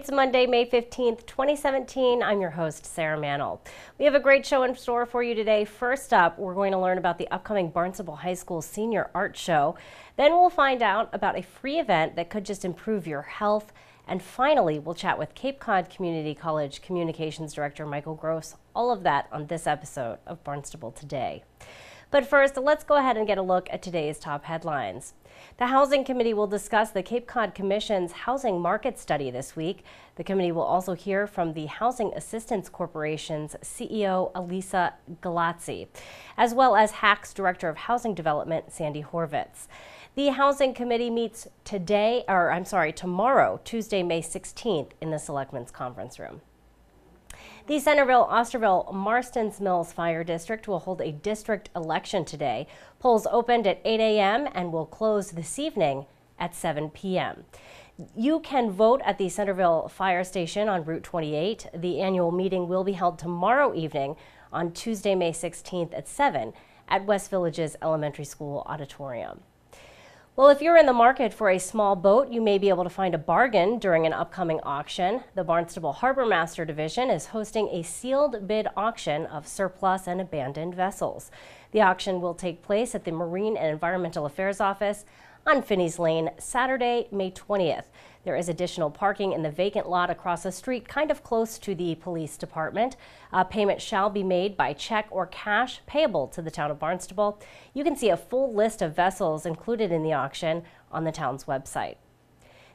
It's Monday, May 15th, 2017. I'm your host, Sarah Mantle. We have a great show in store for you today. First up, we're going to learn about the upcoming Barnstable High School Senior Art Show. Then we'll find out about a free event that could just improve your health. And finally, we'll chat with Cape Cod Community College Communications Director Michael Gross. All of that on this episode of Barnstable Today. But first, let's go ahead and get a look at today's top headlines. The Housing Committee will discuss the Cape Cod Commission's housing market study this week. The committee will also hear from the Housing Assistance Corporation's CEO, Elisa Galazzi, as well as HAC's Director of Housing Development, Sandy Horvitz. The Housing Committee meets tomorrow, Tuesday, May 16th, in the Selectmen's Conference Room. The Centerville, Osterville, Marston's Mills Fire District will hold a district election today. Polls opened at 8 a.m. and will close this evening at 7 p.m. You can vote at the Centerville Fire Station on Route 28. The annual meeting will be held tomorrow evening on Tuesday, May 16th at 7 at West Village's Elementary School Auditorium. Well, if you're in the market for a small boat, you may be able to find a bargain during an upcoming auction. The Barnstable Harbor Master Division is hosting a sealed bid auction of surplus and abandoned vessels. The auction will take place at the Marine and Environmental Affairs Office on Finney's Lane, Saturday, May 20th. There is additional parking in the vacant lot across the street, kind of close to the police department. Payment shall be made by check or cash payable to the town of Barnstable. You can see a full list of vessels included in the auction on the town's website.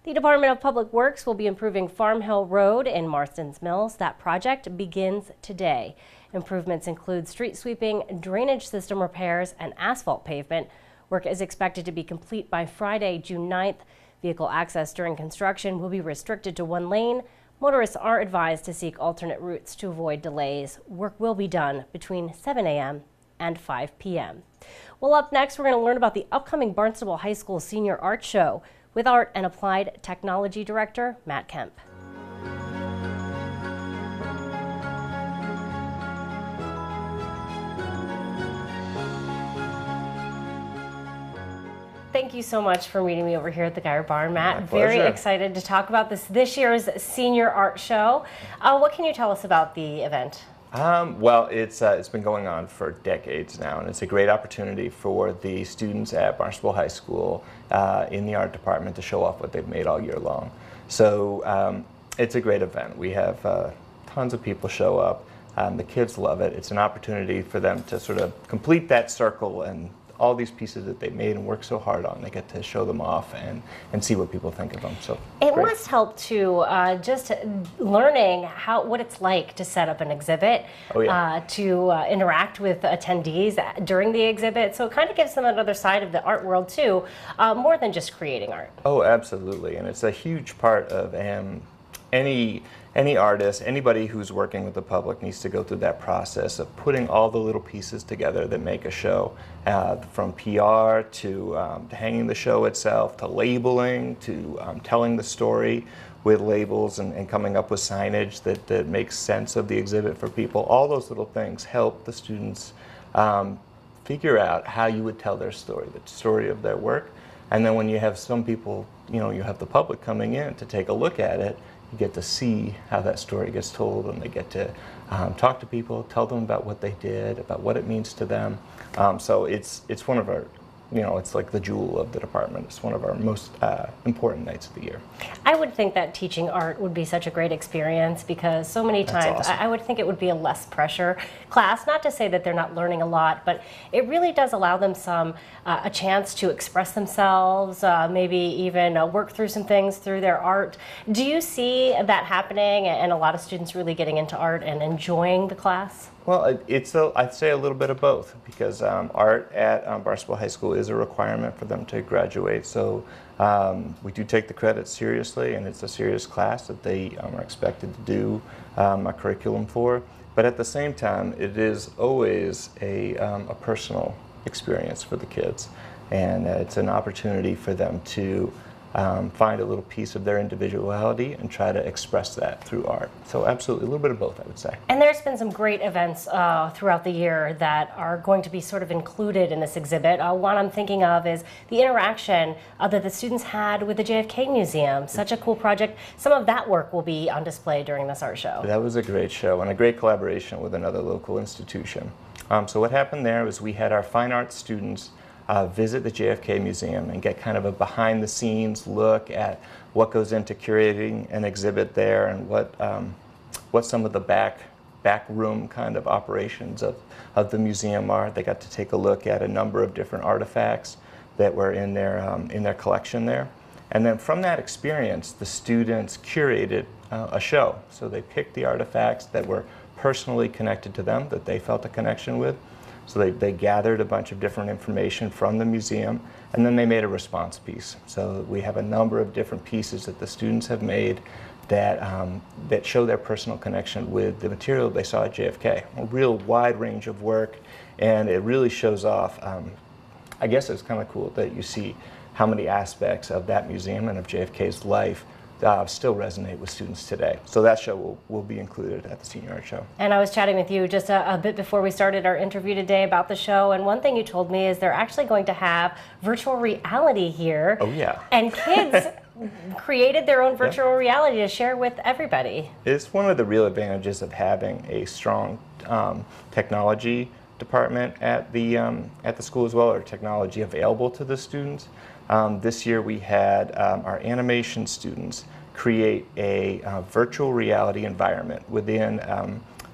The Department of Public Works will be improving Farm Hill Road in Marston's Mills. That project begins today. Improvements include street sweeping, drainage system repairs, and asphalt pavement. Work is expected to be complete by Friday, June 9th. Vehicle access during construction will be restricted to one lane. Motorists are advised to seek alternate routes to avoid delays. Work will be done between 7 a.m. and 5 p.m. Well, up next, we're going to learn about the upcoming Barnstable High School Senior Art Show with Art and Applied Technology Director Matt Kemp. Thank you so much for meeting me over here at the Geyer Barn, Matt. Very excited to talk about this year's Senior Art Show. What can you tell us about the event? Well, it's been going on for decades now, and it's a great opportunity for the students at Barnstable High School in the art department to show off what they've made all year long. So it's a great event. We have tons of people show up. The kids love it. It's an opportunity for them to sort of complete that circle, and all these pieces that they made and worked so hard on, they get to show them off and see what people think of them. So it must help too, just learning what it's like to set up an exhibit, to interact with attendees during the exhibit. So it kind of gives them another side of the art world too, more than just creating art. Oh, absolutely, and it's a huge part of any artist, anybody who's working with the public needs to go through that process of putting all the little pieces together that make a show, from PR to hanging the show itself, to labeling, to telling the story with labels and coming up with signage that makes sense of the exhibit for people. All those little things help the students figure out how you would tell their story, the story of their work. And then when you have some people, you have the public coming in to take a look at it, you get to see how that story gets told, and they get to talk to people, tell them about what they did, about what it means to them. So it's one of our, it's like the jewel of the department. It's one of our most important nights of the year. I would think that teaching art would be such a great experience, because so many times awesome. I would think it would be a less pressure class. Not to say that they're not learning a lot, but it really does allow them a chance to express themselves, maybe even work through some things through their art. Do you see that happening and a lot of students really getting into art and enjoying the class? Well, I'd say a little bit of both, because art at Barnstable High School is a requirement for them to graduate. So we do take the credits seriously, and it's a serious class that they are expected to do a curriculum for. But at the same time, it is always a personal experience for the kids, and it's an opportunity for them to find a little piece of their individuality and try to express that through art. So absolutely, a little bit of both, I would say. And there's been some great events throughout the year that are going to be sort of included in this exhibit. One I'm thinking of is the interaction that the students had with the JFK Museum. Such a cool project. Some of that work will be on display during this art show. That was a great show and a great collaboration with another local institution. So what happened there was we had our fine arts students visit the JFK Museum and get kind of a behind-the-scenes look at what goes into curating an exhibit there and what some of the back room kind of operations of the museum are. They got to take a look at a number of different artifacts that were in their collection there. And then from that experience, the students curated a show. So they picked the artifacts that were personally connected to them, that they felt a connection with. So they gathered a bunch of different information from the museum, and then they made a response piece. So we have a number of different pieces that the students have made that show their personal connection with the material they saw at JFK. A real wide range of work, and it really shows off. I guess it's kind of cool that you see how many aspects of that museum and of JFK's life still resonate with students today. So that show will be included at the Senior Art Show. And I was chatting with you just a bit before we started our interview today about the show, and one thing you told me is they're actually going to have virtual reality here. Oh yeah. And kids created their own virtual reality to share with everybody. It's one of the real advantages of having a strong technology department at the school as well, or technology available to the students. This year we had our animation students create a virtual reality environment within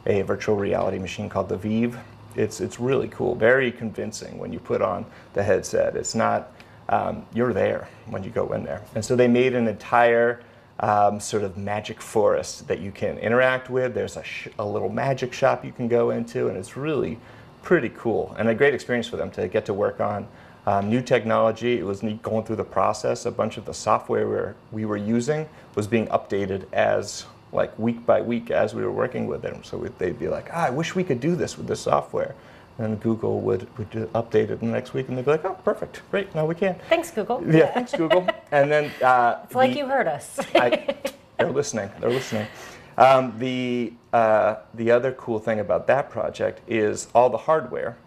a virtual reality machine called the Vive. It's really cool, very convincing when you put on the headset. It's not, you're there when you go in there. And so they made an entire sort of magic forest that you can interact with. There's a little magic shop you can go into, and it's really pretty cool and a great experience for them to get to work on new technology. It was neat going through the process. A bunch of the software we were using was being updated as like week by week as we were working with them. So they'd be like, I wish we could do this with this software. And Google would update it the next week, and they'd be like, oh, perfect, great, now we can. Thanks, Google. Yeah, thanks, Google. And then it's like you heard us. They're listening. They're listening. The other cool thing about that project is all the hardware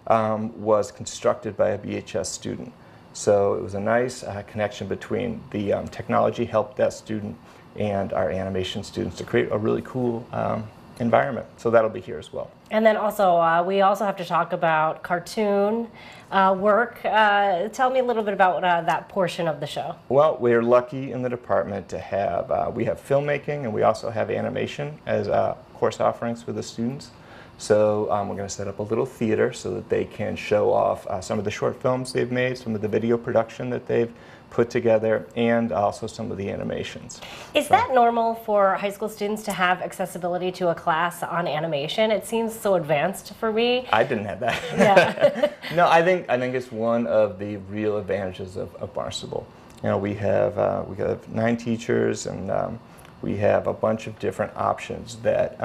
was constructed by a BHS student. So it was a nice connection between the technology help desk student and our animation students to create a really cool environment. So that'll be here as well. And then also, we also have to talk about cartoon work. Tell me a little bit about that portion of the show. Well, we're lucky in the department to have, we have filmmaking and we also have animation as course offerings for the students. So we're going to set up a little theater so that they can show off some of the short films they've made, some of the video production that they've put together, and also some of the animations. Is that normal for high school students to have accessibility to a class on animation? It seems so advanced for me. I didn't have that. Yeah. No, I think it's one of the real advantages of Barnstable. You know, we have 9 teachers, and we have a bunch of different options that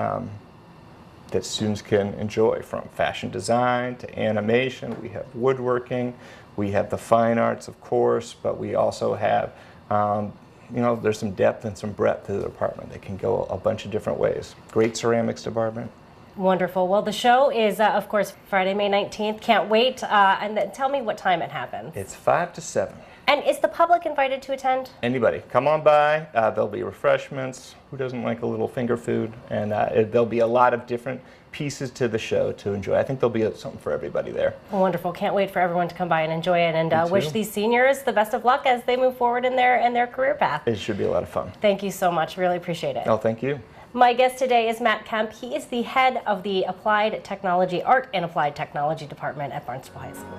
that students can enjoy, from fashion design to animation. We have woodworking, we have the fine arts, of course, but we also have, you know, there's some depth and some breadth to the department. They can go a bunch of different ways. Great ceramics department. Wonderful. Well, the show is, of course, Friday, May 19th. Can't wait. And then tell me what time it happens. It's 5 to 7. And is the public invited to attend? Anybody. Come on by. There'll be refreshments. Who doesn't like a little finger food? And there'll be a lot of different pieces to the show to enjoy. I think there'll be something for everybody there. Wonderful. Can't wait for everyone to come by and enjoy it. And wish these seniors the best of luck as they move forward in their career path. It should be a lot of fun. Thank you so much. Really appreciate it. Oh, thank you. My guest today is Matt Kemp. He is the head of the Applied Technology, Art and Applied Technology Department at Barnstable High School.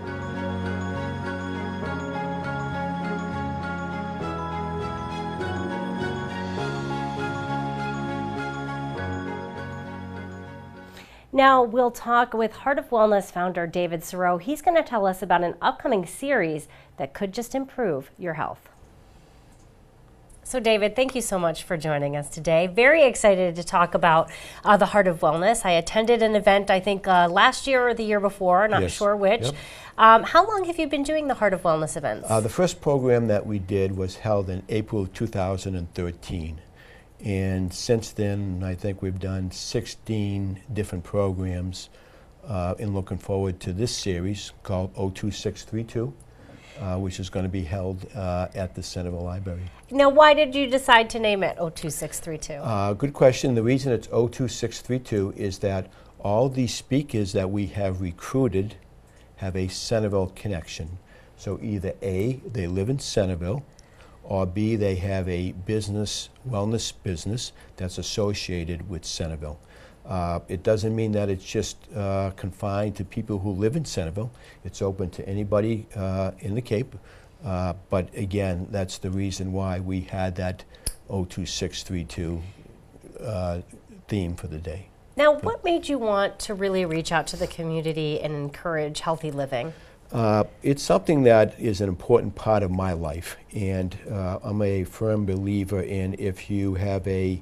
Now we'll talk with Heart of Wellness founder David Serow. He's going to tell us about an upcoming series that could just improve your health. So David, thank you so much for joining us today. Very excited to talk about the Heart of Wellness. I attended an event, I think last year or the year before, not sure which. Yep. How long have you been doing the Heart of Wellness events? The first program that we did was held in April 2013. And since then, I think we've done 16 different programs and looking forward to this series called 02632. Which is going to be held at the Centerville Library. Now, why did you decide to name it 02632? Good question. The reason it's 02632 is that all the speakers that we have recruited have a Centerville connection. So either A, they live in Centerville, or B, they have a wellness business that's associated with Centerville. It doesn't mean that it's just confined to people who live in Centerville. It's open to anybody in the Cape. But again, that's the reason why we had that 02632 theme for the day. Now, what made you want to really reach out to the community and encourage healthy living? It's something that is an important part of my life. And I'm a firm believer in if you have a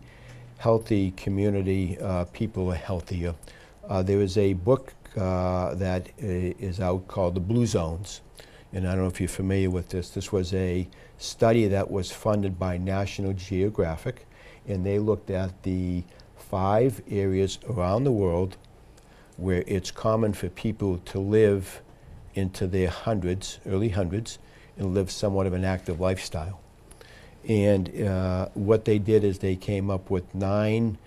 healthy community, people are healthier. There is a book that is out called The Blue Zones, and I don't know if you're familiar with this. This was a study that was funded by National Geographic, and they looked at the 5 areas around the world where it's common for people to live into their early hundreds, and live somewhat of an active lifestyle. And what they did is they came up with 9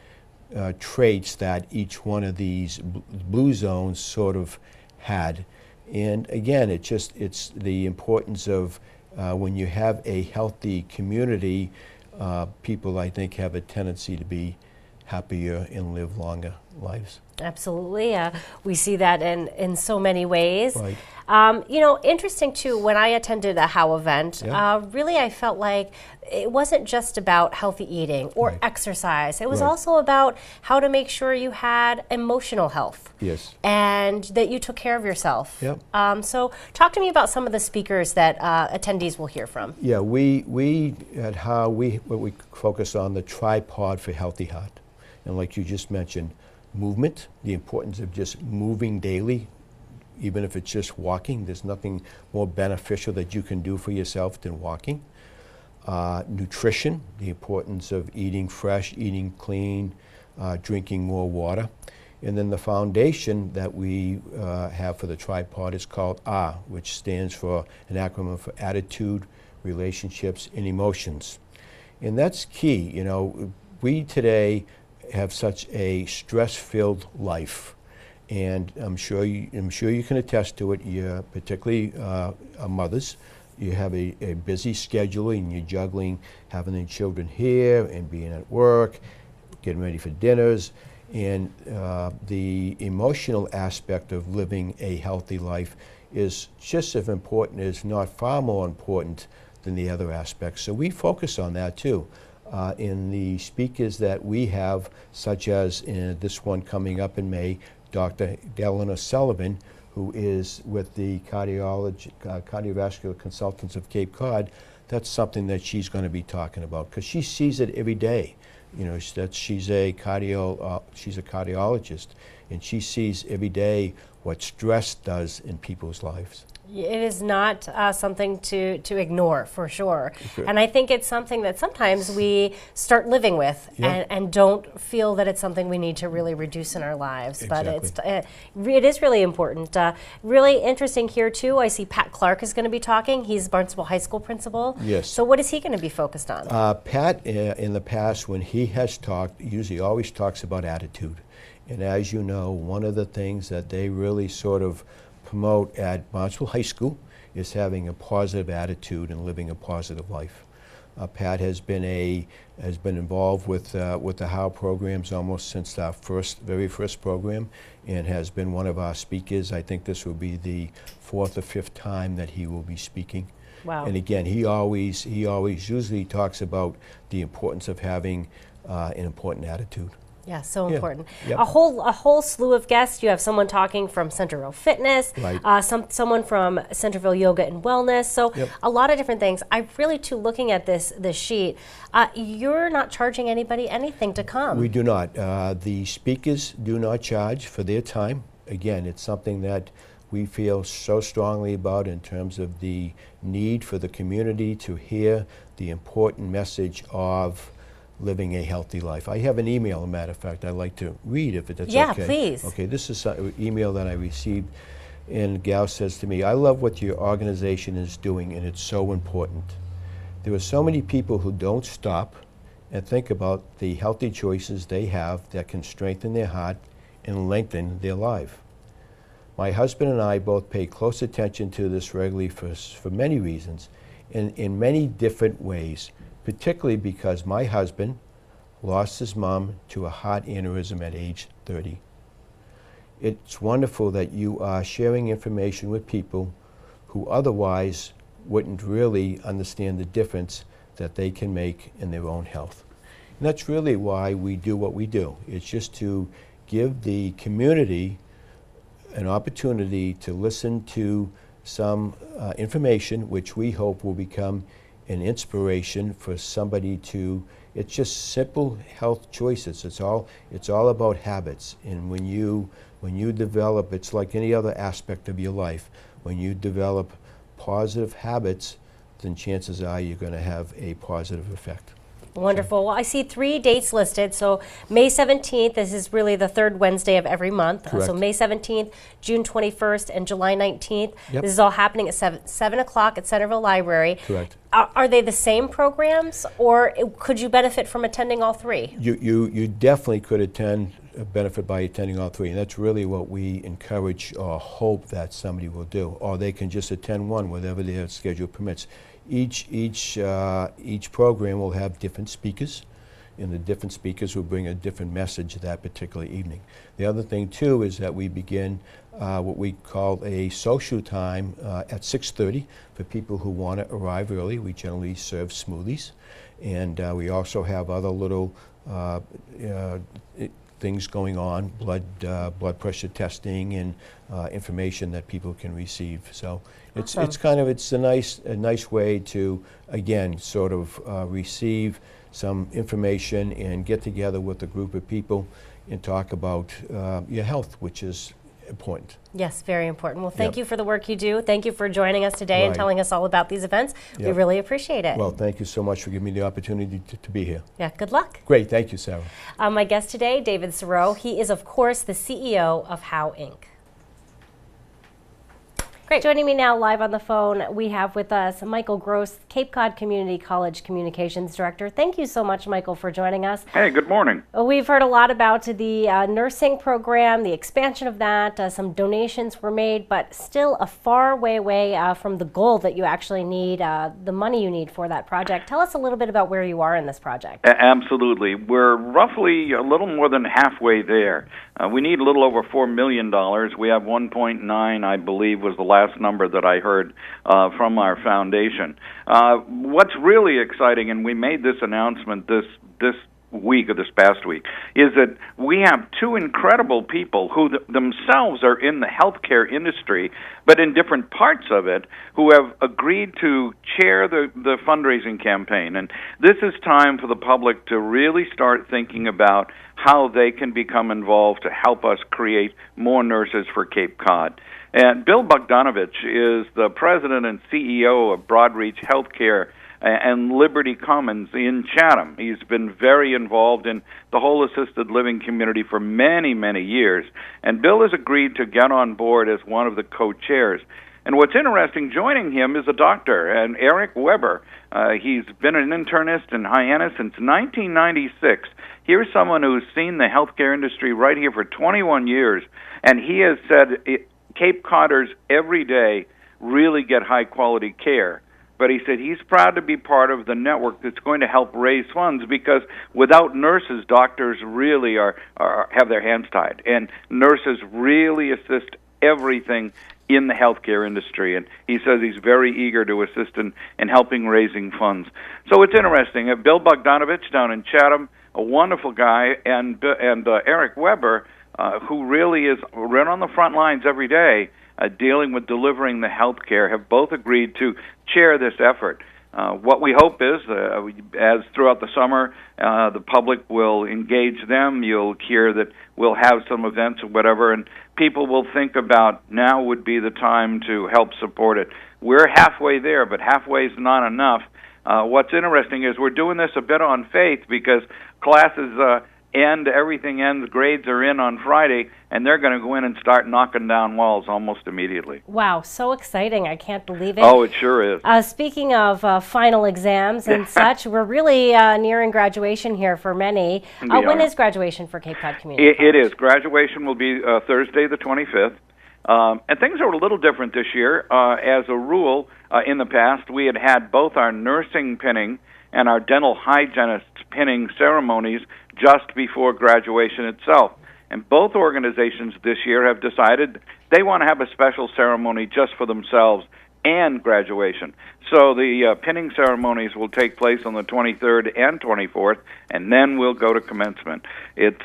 traits that each one of these blue zones sort of had. And again, it's the importance of when you have a healthy community, people, I think, have a tendency to be happier and live longer lives. Absolutely. We see that in so many ways. Right. You know, interesting too, when I attended a HOW event, really I felt like it wasn't just about healthy eating or exercise. It was also about how to make sure you had emotional health. Yes. And that you took care of yourself. Yep. So talk to me about some of the speakers that attendees will hear from. Yeah, we at HOW, we focus on the tripod for healthy heart. And like you just mentioned, movement, the importance of just moving daily, even if it's just walking. There's nothing more beneficial that you can do for yourself than walking. Nutrition, the importance of eating fresh, eating clean, drinking more water. And then the foundation that we have for the tripod is called A, which stands for an acronym for attitude, relationships, and emotions. And that's key. You know, we today have such a stress-filled life, and I'm sure you can attest to it. You're particularly mothers. You have a busy schedule, and you're juggling having the children here and being at work, getting ready for dinners, and the emotional aspect of living a healthy life is just as important, if not far more important, than the other aspects. So we focus on that too. In the speakers that we have, such as in this one coming up in May, Dr. Eleanor Sullivan, who is with the Cardiovascular Consultants of Cape Cod, that's something that she's going to be talking about because she sees it every day. You know, she's a cardiologist, and she sees every day what stress does in people's lives. It is not something to ignore, for sure. And I think it's something that sometimes we start living with and don't feel that it's something we need to really reduce in our lives. Exactly. But it is really important. Really interesting here, too. I see Pat Clark is going to be talking. He's Barnstable High School principal. Yes. So what is he going to be focused on? Pat, in the past, when he has talked, usually always talks about attitude. And as you know, one of the things that they really sort of promote at Barnstable High School is having a positive attitude and living a positive life. Pat has been involved with the HOW programs almost since our very first program, and has been one of our speakers. I think this will be the 4th or 5th time that he will be speaking. Wow. And again, he always usually talks about the importance of having an important attitude. Yeah, so important. Yep. A whole slew of guests. You have someone talking from Centerville Fitness, Right. Someone from Centerville Yoga and Wellness. So Yep. a lot of different things. I really too looking at this sheet. You're not charging anybody anything to come. We do not. The speakers do not charge for their time. Again, it's something that we feel so strongly about in terms of the need for the community to hear the important message of living a healthy life. I have an email, as a matter of fact, I'd like to read if that's okay. Yeah, please. Okay, this is an email that I received, and Gal says to me, I love what your organization is doing, and it's so important. There are so many people who don't stop and think about the healthy choices they have that can strengthen their heart and lengthen their life. My husband and I both pay close attention to this regularly for many reasons, and in many different ways, particularly because my husband lost his mom to a heart aneurysm at age 30. It's wonderful that you are sharing information with people who otherwise wouldn't really understand the difference that they can make in their own health. And that's really why we do what we do. It's just to give the community an opportunity to listen to some information which we hope will become an inspiration for somebody to, it's just simple health choices. It's all about habits. And when you develop, it's like any other aspect of your life, when you develop positive habits, then chances are you're going to have a positive effect. Wonderful. Well, I see 3 dates listed. So May 17th, this is really the third Wednesday of every month. Correct. So May 17th, June 21st, and July 19th. Yep. This is all happening at 7 o'clock at Centerville Library. Correct. Are they the same programs, or could you benefit from attending all 3? You definitely could benefit by attending all 3, and that's really what we encourage or hope that somebody will do. Or they can just attend one, whatever their schedule permits. Each program will have different speakers, and the different speakers will bring a different message that particular evening. The other thing too is that we begin what we call a social time at 6:30 for people who want to arrive early. We generally serve smoothies, and we also have other little things going on, blood pressure testing, and information that people can receive. So Awesome. it's a nice way to, again, sort of receive some information and get together with a group of people and talk about your health, which is important. Yes, very important. Well, thank Yep. you for the work you do. Thank you for joining us today and Right. telling us all about these events. We Yep. really appreciate it. Well, thank you so much for giving me the opportunity to be here. Yeah, good luck. Great, thank you, Sarah. My guest today, David Serow. He is, of course, the CEO of How Inc. Great. Joining me now live on the phone, we have with us Michael Gross, Cape Cod Community College Communications Director. Thank you so much, Michael, for joining us. Hey, good morning. We've heard a lot about the nursing program, the expansion of that. Some donations were made, but still a far way away from the goal that you actually need, the money you need for that project. Tell us a little bit about where you are in this project. Absolutely. We're roughly a little more than halfway there. We need a little over $4 million. We have 1.9, I believe, was the last number that I heard from our foundation. What's really exciting, and we made this announcement this week or this past week, is that we have 2 incredible people who themselves are in the healthcare industry, but in different parts of it, who have agreed to chair the fundraising campaign. And this is time for the public to really start thinking about how they can become involved to help us create more nurses for Cape Cod. And Bill Bogdanovich is the president and CEO of Broadreach Healthcare and Liberty Commons in Chatham. He's been very involved in the whole assisted living community for many, many years. And Bill has agreed to get on board as one of the co-chairs. And what's interesting, joining him is a doctor, and Eric Weber. He's been an internist in Hyannis since 1996. Here's someone who's seen the healthcare industry right here for 21 years, and he has said Cape Codders every day really get high-quality care. But he said he's proud to be part of the network that's going to help raise funds, because without nurses, doctors really have their hands tied. And nurses really assist everything in the healthcare industry. And he says he's very eager to assist in helping raising funds. So it's interesting. Bill Bogdanovich down in Chatham, a wonderful guy, and Eric Weber, who really is right on the front lines every day dealing with delivering the health care, have both agreed to chair this effort. What we hope is, as throughout the summer, the public will engage them. You'll hear that we'll have some events or whatever, and people will think about now would be the time to help support it. We're halfway there, but halfway is not enough. What's interesting is we're doing this a bit on faith because classes end, everything ends, grades are in on Friday, and they're going to go in and start knocking down walls almost immediately. Wow, so exciting. I can't believe it. Oh, it sure is. Speaking of final exams and such, we're really nearing graduation here for many. When is graduation for Cape Cod Community College? It is. Graduation will be Thursday the 25th. And things are a little different this year. As a rule, in the past, we had both our nursing pinning and our dental hygienist pinning ceremonies just before graduation itself. And both organizations this year have decided they want to have a special ceremony just for themselves and graduation. So the pinning ceremonies will take place on the 23rd and 24th, and then we'll go to commencement. It's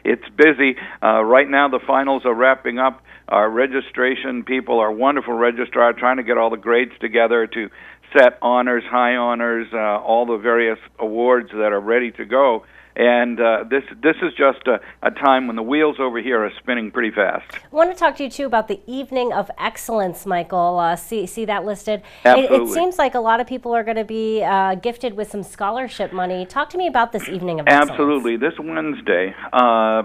it's busy. Right now the finals are wrapping up. Our registration people, our wonderful registrar, trying to get all the grades together to set honors, high honors, all the various awards that are ready to go. And this is just a time when the wheels over here are spinning pretty fast. I want to talk to you, too, about the Evening of Excellence, Michael. See that listed? Absolutely. It seems like a lot of people are going to be gifted with some scholarship money. Talk to me about this Evening of Excellence. Absolutely. This Wednesday,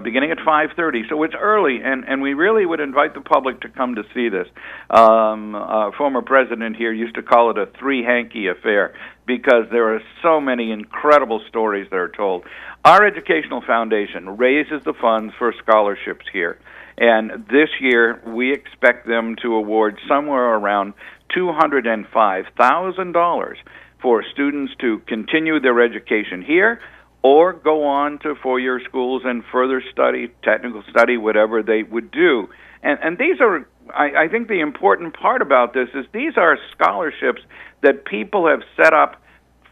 beginning at 5:30, so it's early, and we really would invite the public to come to see this. A former president here used to call it a three-hanky affair because there are so many incredible stories that are told. Our educational foundation raises the funds for scholarships here, and this year we expect them to award somewhere around $205,000 for students to continue their education here or go on to four-year schools and further study, technical study, whatever they would do. And these are, I think the important part about this is these are scholarships that people have set up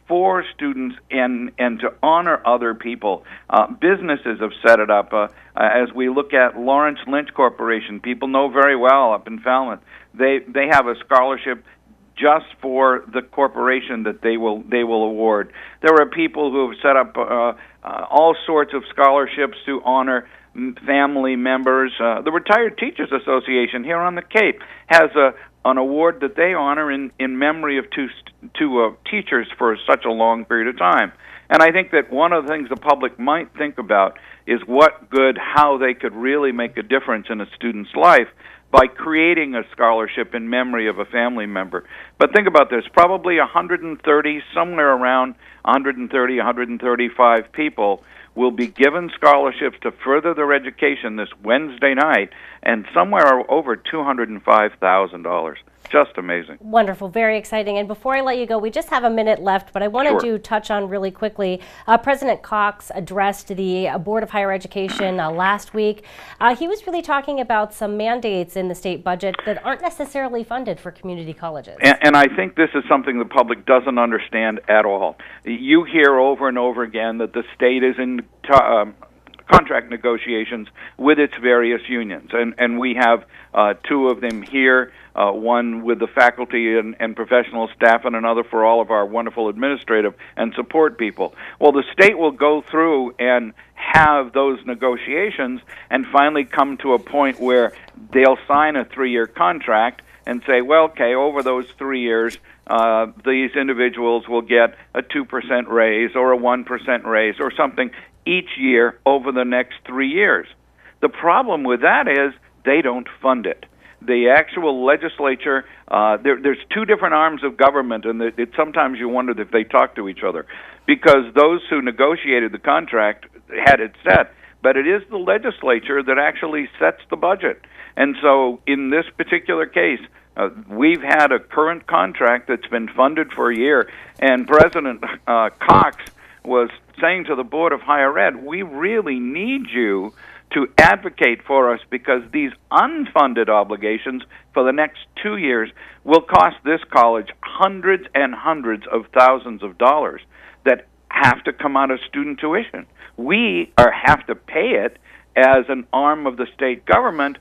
for students and to honor other people. Businesses have set it up. As we look at Lawrence Lynch Corporation, people know very well up in Falmouth. They have a scholarship just for the corporation that they will award. There are people who have set up all sorts of scholarships to honor family members. The Retired Teachers Association here on the Cape has an award that they honor in memory of two teachers for such a long period of time. And I think that one of the things the public might think about is how they could really make a difference in a student's life by creating a scholarship in memory of a family member. But think about this, probably 130, somewhere around 130, 135 people will be given scholarships to further their education this Wednesday night, and somewhere over $205,000. Just amazing. Wonderful, very exciting. And before I let you go, we just have a minute left, but I wanted to touch on really quickly. President Cox addressed the Board of Higher Education last week. He was really talking about some mandates in the state budget that aren't necessarily funded for community colleges. And I think this is something the public doesn't understand at all. You hear over and over again that the state is in contract negotiations with its various unions, and we have two of them here, one with the faculty and professional staff and another for all of our wonderful administrative and support people. Well, the state will go through and have those negotiations and finally come to a point where they'll sign a 3-year contract and say, well, okay, over those 3 years, these individuals will get a 2% raise or a 1% raise or something each year over the next 3 years. The problem with that is they don't fund it. The actual legislature, there's two different arms of government, and sometimes you wonder if they talk to each other, because those who negotiated the contract had it set, but it is the legislature that actually sets the budget. And so in this particular case, we've had a current contract that's been funded for a year, and President Cox was saying to the Board of Higher Ed, we really need you to advocate for us because these unfunded obligations for the next 2 years will cost this college hundreds and hundreds of thousands of dollars that have to come out of student tuition. We have to pay it as an arm of the state government,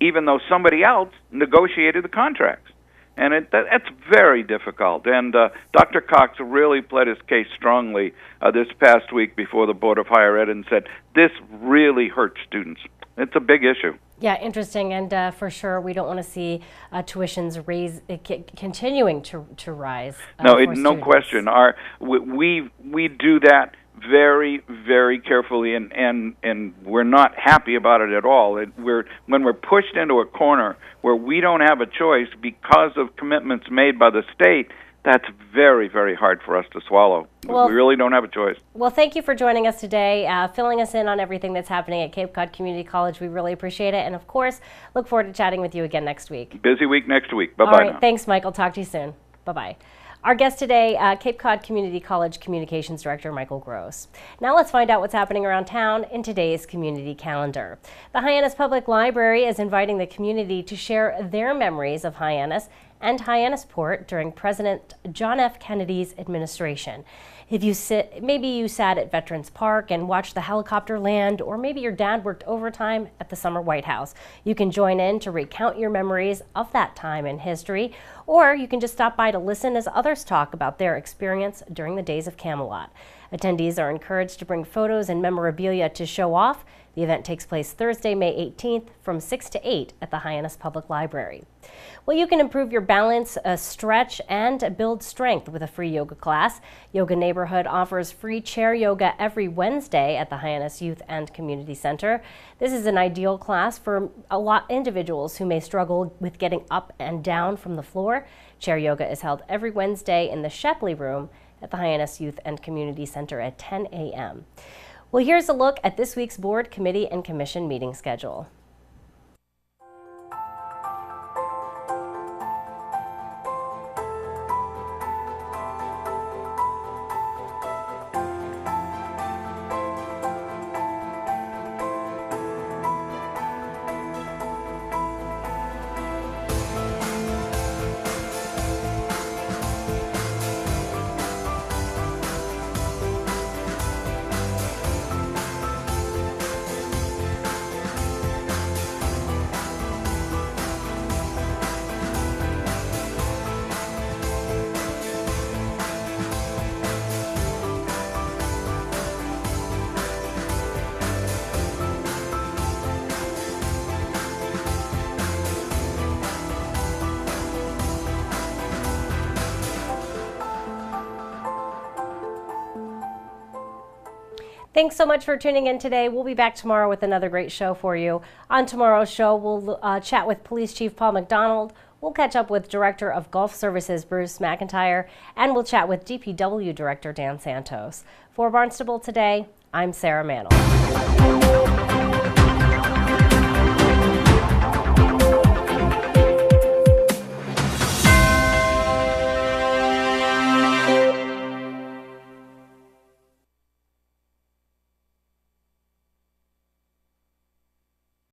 even though somebody else negotiated the contracts. And that's very difficult. And Dr. Cox really pled his case strongly this past week before the Board of Higher Ed and said, this really hurts students. It's a big issue. Yeah, interesting, and for sure, we don't want to see tuitions continuing to rise. No question. We do that very, very carefully, and we're not happy about it at all. When we're pushed into a corner where we don't have a choice because of commitments made by the state, that's very, very hard for us to swallow. Well, we really don't have a choice. Well, thank you for joining us today, filling us in on everything that's happening at Cape Cod Community College. We really appreciate it. And, of course, look forward to chatting with you again next week. Busy week next week. Bye-bye. All right. Now. Thanks, Michael. Talk to you soon. Bye-bye. Our guest today, Cape Cod Community College Communications Director Michael Gross. Now let's find out what's happening around town in today's community calendar. The Hyannis Public Library is inviting the community to share their memories of Hyannis and Hyannisport during President John F. Kennedy's administration. Maybe you sat at Veterans Park and watched the helicopter land, or maybe your dad worked overtime at the Summer White House. You can join in to recount your memories of that time in history, or you can just stop by to listen as others talk about their experience during the days of Camelot. Attendees are encouraged to bring photos and memorabilia to show off. The event takes place Thursday, May 18th from 6 to 8 at the Hyannis Public Library. Well, you can improve your balance, stretch, and build strength with a free yoga class. Yoga Neighborhood offers free chair yoga every Wednesday at the Hyannis Youth and Community Center. This is an ideal class for individuals who may struggle with getting up and down from the floor. Chair yoga is held every Wednesday in the Shepley Room at the Hyannis Youth and Community Center at 10 a.m. Well, here's a look at this week's board, committee, and commission meeting schedule. Thanks so much for tuning in today. We'll be back tomorrow with another great show for you. On tomorrow's show, we'll chat with Police Chief Paul McDonald. We'll catch up with Director of Golf Services Bruce McIntyre, and we'll chat with DPW Director Dan Santos. For Barnstable Today, I'm Sarah Mantle.